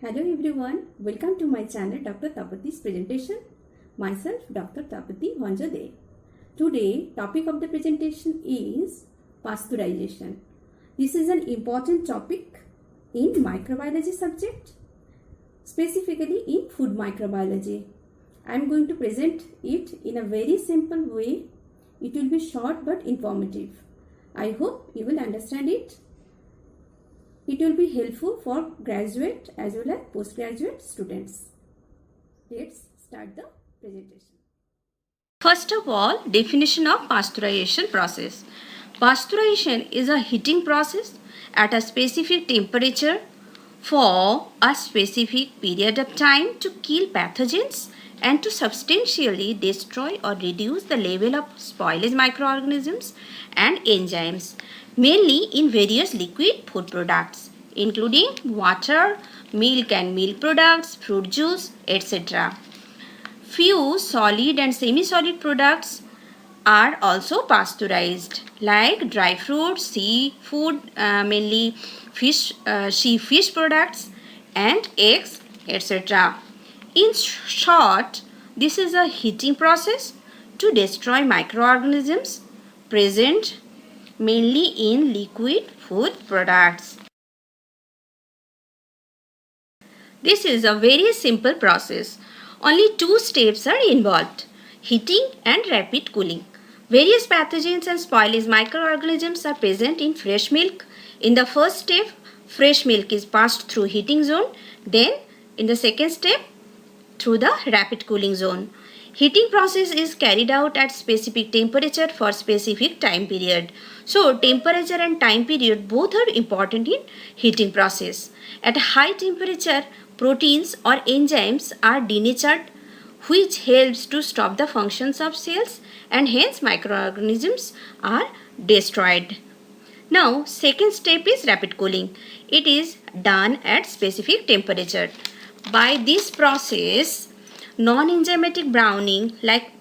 Hello everyone, welcome to my channel Dr. Tapati's presentation. Myself Dr. Tapati Vanjade. Today topic of the presentation is pasteurization. This is an important topic in microbiology subject, specifically in food microbiology. I am going to present it in a very simple way. It will be short but informative. I hope you will understand it. It will be helpful for graduate as well as postgraduate students. Let's start the presentation. First of all, definition of pasteurization process. Pasteurization is a heating process at a specific temperature for a specific period of time to kill pathogens and to substantially destroy or reduce the level of spoilage microorganisms and enzymes, mainly in various liquid food products, including water, milk and milk products, fruit juice, etc. Few solid and semi-solid products are also pasteurized, like dry fruits, seafood, mainly fish, fish products, and eggs, etc. In short, this is a heating process to destroy microorganisms present mainly in liquid food products. This is a very simple process. Only two steps are involved: heating and rapid cooling. Various pathogens and spoilage microorganisms are present in fresh milk. In the first step, fresh milk is passed through heating zone. Then, in the second step, through the rapid cooling zone. Heating process is carried out at specific temperature for specific time period. So, temperature and time period both are important in heating process. At high temperature, proteins or enzymes are denatured, which helps to stop the functions of cells, and hence microorganisms are destroyed. Now, second step is rapid cooling. It is done at specific temperature. By this process, non-enzymatic browning like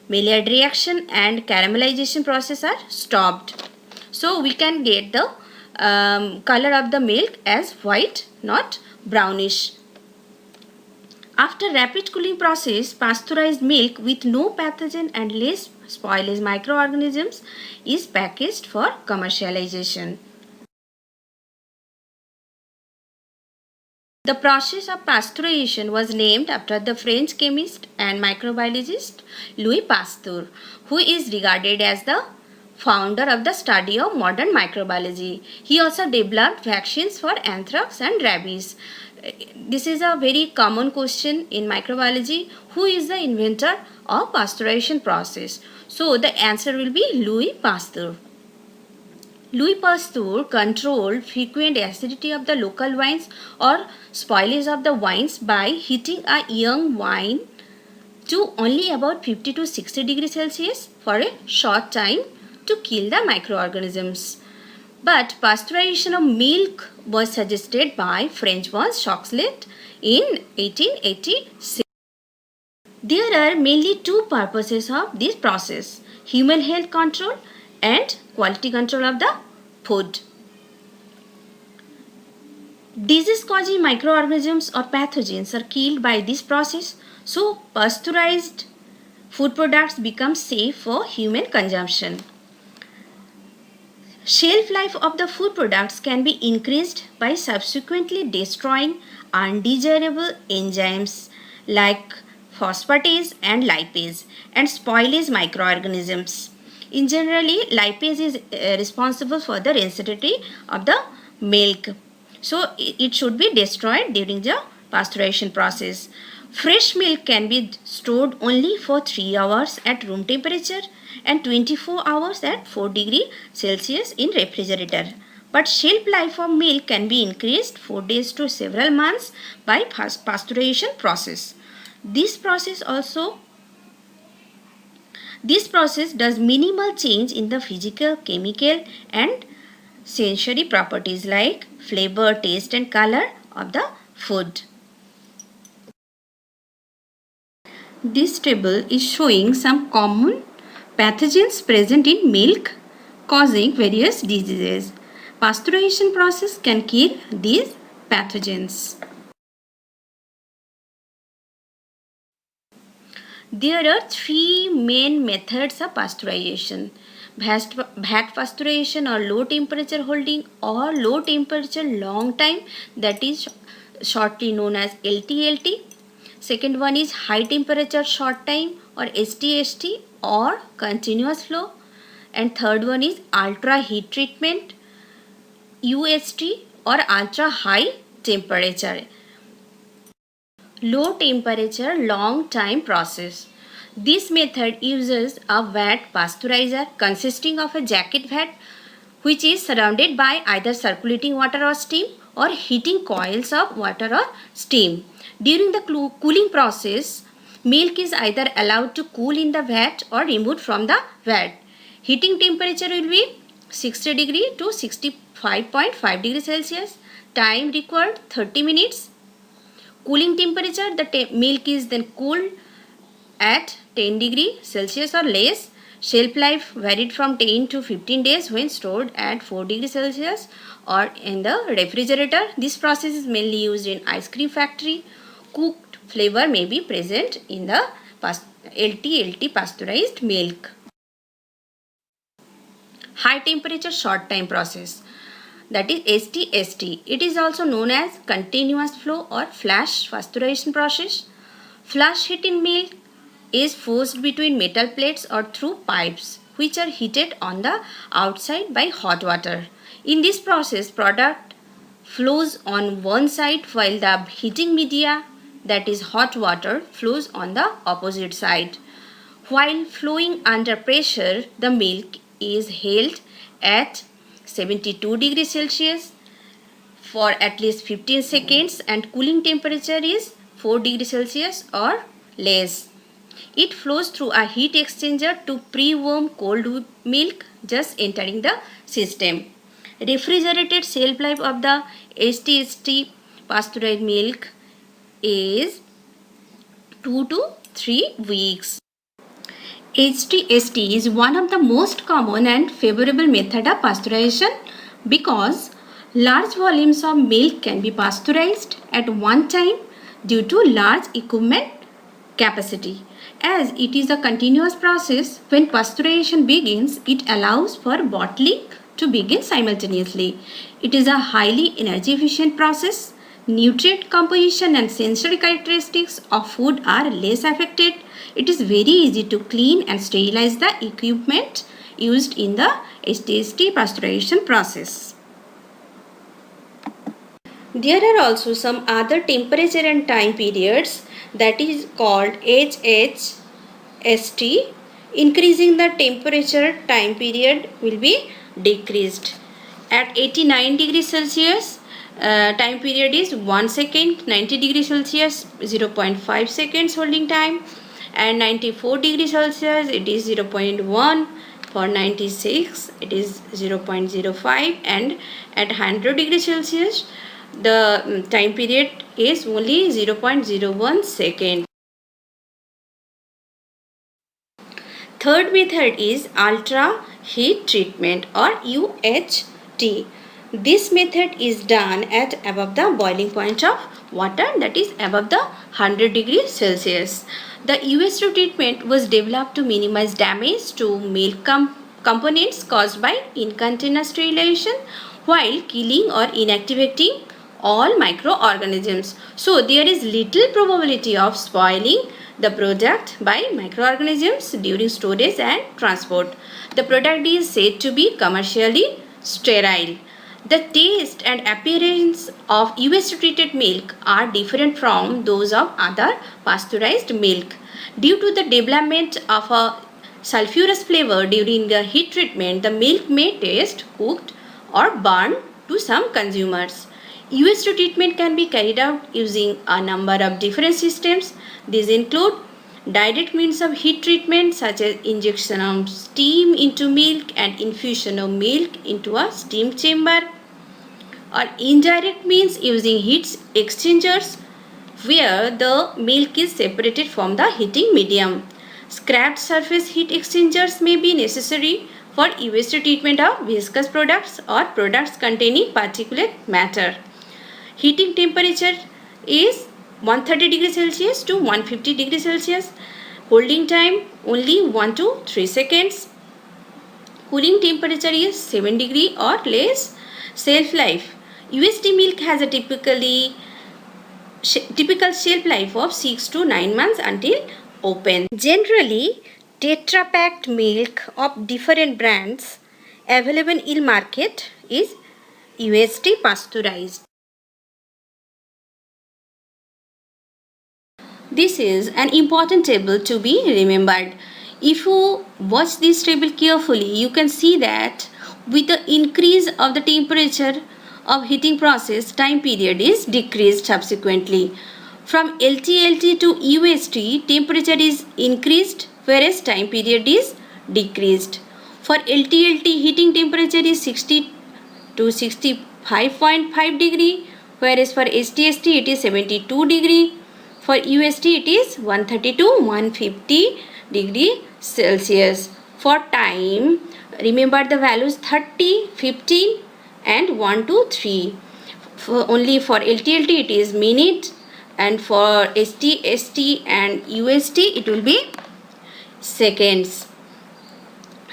Maillard reaction and caramelization process are stopped. So, we can get the color of the milk as white, not brownish. After rapid cooling process, pasteurized milk with no pathogen and less spoilage microorganisms is packaged for commercialization. The process of pasteurization was named after the French chemist and microbiologist Louis Pasteur, who is regarded as the founder of the study of modern microbiology. He also developed vaccines for anthrax and rabies. This is a very common question in microbiology. Who is the inventor of pasteurization process? So the answer will be Louis Pasteur. Louis Pasteur controlled frequent acidity of the local wines or spoilage of the wines by heating a young wine to only about 50 to 60 degrees Celsius for a short time to kill the microorganisms. But pasteurization of milk was suggested by Frenchman Chocolat in 1886. There are mainly two purposes of this process: human health control and quality control of the food. Disease-causing microorganisms or pathogens are killed by this process, so pasteurized food products become safe for human consumption. Shelf life of the food products can be increased by subsequently destroying undesirable enzymes like phosphatase and lipase and spoilage microorganisms. In generally, lipase is responsible for the acidity of the milk. So, it should be destroyed during the pasteurization process. Fresh milk can be stored only for 3 hours at room temperature and 24 hours at 4 degrees Celsius in refrigerator. But shelf life of milk can be increased 4 days to several months by pasteurization process. This process does minimal change in the physical, chemical and sensory properties like flavor, taste and color of the food. This table is showing some common pathogens present in milk causing various diseases. Pasteurization process can kill these pathogens. There are three main methods of pasteurization: vat pasteurization or low temperature holding, or low temperature long time, that is shortly known as LTLT. Second one is high temperature short time or STST or continuous flow. And third one is ultra heat treatment, UHT, or ultra high temperature. Low temperature long time process. This method uses a vat pasteurizer consisting of a jacket vat which is surrounded by either circulating water or steam, or heating coils of water or steam. During the cooling process, milk is either allowed to cool in the vat or removed from the vat. Heating temperature will be 60 degree to 65.5 degrees Celsius. Time required 30 minutes. Cooling temperature, the milk is then cooled at 10 degree Celsius or less. Shelf life varied from 10 to 15 days when stored at 4 degrees Celsius or in the refrigerator. This process is mainly used in ice cream factory. Cooked flavor may be present in the LT pasteurized milk. High temperature short time process, that is STST. It is also known as continuous flow or flash pasteurization process. Flash heat in milk is forced between metal plates or through pipes which are heated on the outside by hot water. In this process, product flows on one side while the heating media, that is hot water, flows on the opposite side. While flowing under pressure, the milk is held at 72 degrees Celsius for at least 15 seconds and cooling temperature is 4 degrees Celsius or less. It flows through a heat exchanger to pre-warm cold milk just entering the system. Refrigerated shelf life of the STST pasteurized milk is 2 to 3 weeks. HTST is one of the most common and favorable method of pasteurization because large volumes of milk can be pasteurized at one time due to large equipment capacity. As it is a continuous process, when pasteurization begins, it allows for bottling to begin simultaneously. It is a highly energy efficient process. Nutrient composition and sensory characteristics of food are less affected. It is very easy to clean and sterilize the equipment used in the HTST pasteurization process. There are also some other temperature and time periods, that is called HHST. Increasing the temperature time period will be decreased. At 89 degrees Celsius, time period is 1 second, 90 degrees Celsius 0.5 seconds holding time, and 94 degrees Celsius it is 0.1, for 96 it is 0.05, and at 100 degrees Celsius the time period is only 0.01 second. Third method is ultra heat treatment or UHT. This method is done at above the boiling point of water, that is above the 100 degrees Celsius. The UHT treatment was developed to minimize damage to milk components caused by in-container sterilization while killing or inactivating all microorganisms. So there is little probability of spoiling the product by microorganisms during storage and transport. The product is said to be commercially sterile. The taste and appearance of UHT treated milk are different from those of other pasteurized milk. Due to the development of a sulfurous flavor during the heat treatment, the milk may taste cooked or burned to some consumers. UHT treatment can be carried out using a number of different systems. These include direct means of heat treatment such as injection of steam into milk and infusion of milk into a steam chamber, or indirect means using heat exchangers where the milk is separated from the heating medium. Scrapped surface heat exchangers may be necessary for UHT treatment of viscous products or products containing particulate matter. Heating temperature is 130 degrees Celsius to 150 degrees Celsius. Holding time only 1 to 3 seconds. Cooling temperature is 7 degree or less. Shelf life. UST milk has a typical shelf life of 6 to 9 months until open. Generally, Tetra packed milk of different brands available in market is UST pasteurized. This is an important table to be remembered. If you watch this table carefully, you can see that with the increase of the temperature of heating process, time period is decreased subsequently. From LT to UST, temperature is increased whereas time period is decreased. For LT heating temperature is 60 to 65.5 degree, whereas for ST it is 72 degree. For UST it is 130 to 150 degree Celsius. For time, remember the values 30, 15 and 1 to 3. Only for LT it is minute, and for ST and UST it will be seconds.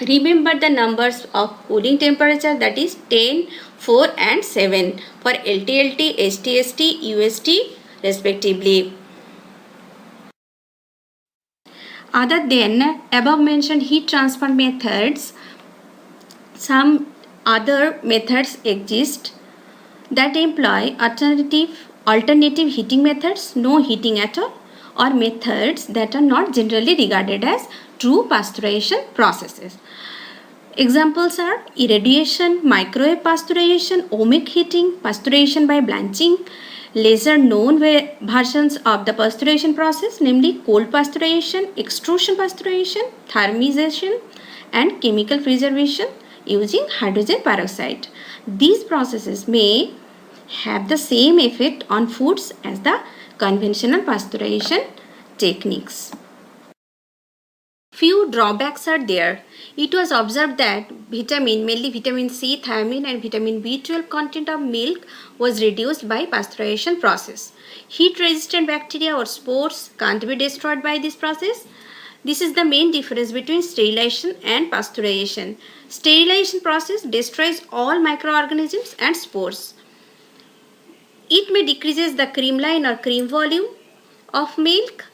Remember the numbers of cooling temperature, that is 10, 4 and 7 for LT, ST, UST respectively. Other than above mentioned heat transfer methods, some other methods exist that employ alternative heating methods, no heating at all, or methods that are not generally regarded as true pasteurization processes. Examples are irradiation, microwave pasteurization, ohmic heating, pasteurization by blanching, lesser known versions of the pasteurization process, namely cold pasteurization, extrusion pasteurization, thermization, and chemical preservation using hydrogen peroxide. These processes may have the same effect on foods as the conventional pasteurization techniques. Few drawbacks are there. It was observed that mainly vitamin C, thiamine and vitamin B12 content of milk was reduced by pasteurization process. Heat resistant bacteria or spores can't be destroyed by this process. This is the main difference between sterilization and pasteurization. Sterilization process destroys all microorganisms and spores. It may decreases the cream line or cream volume of milk.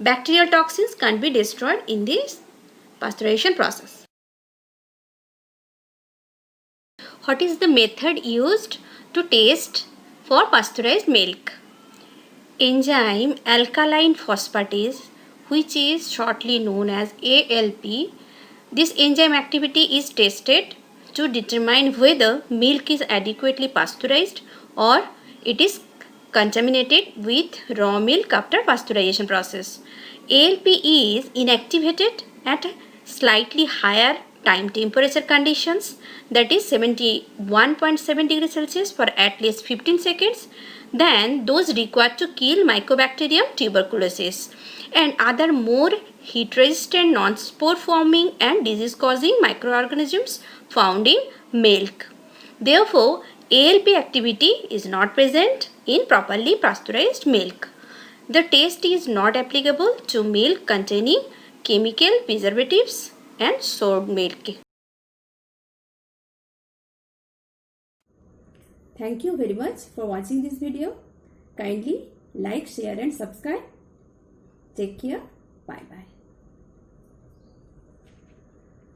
Bacterial toxins can't be destroyed in this pasteurization process. What is the method used to test for pasteurized milk? Enzyme alkaline phosphatase, which is shortly known as ALP. This enzyme activity is tested to determine whether milk is adequately pasteurized or it is contaminated with raw milk after pasteurization process. ALP is inactivated at slightly higher time temperature conditions, that is 71.7 degrees Celsius for at least 15 seconds than those required to kill Mycobacterium tuberculosis and other more heat resistant non-spore forming and disease causing microorganisms found in milk. Therefore, ALP activity is not present in properly pasteurized milk. The test is not applicable to milk containing chemical preservatives and soured milk. Thank you very much for watching this video. Kindly like, share and subscribe. Take care. Bye bye.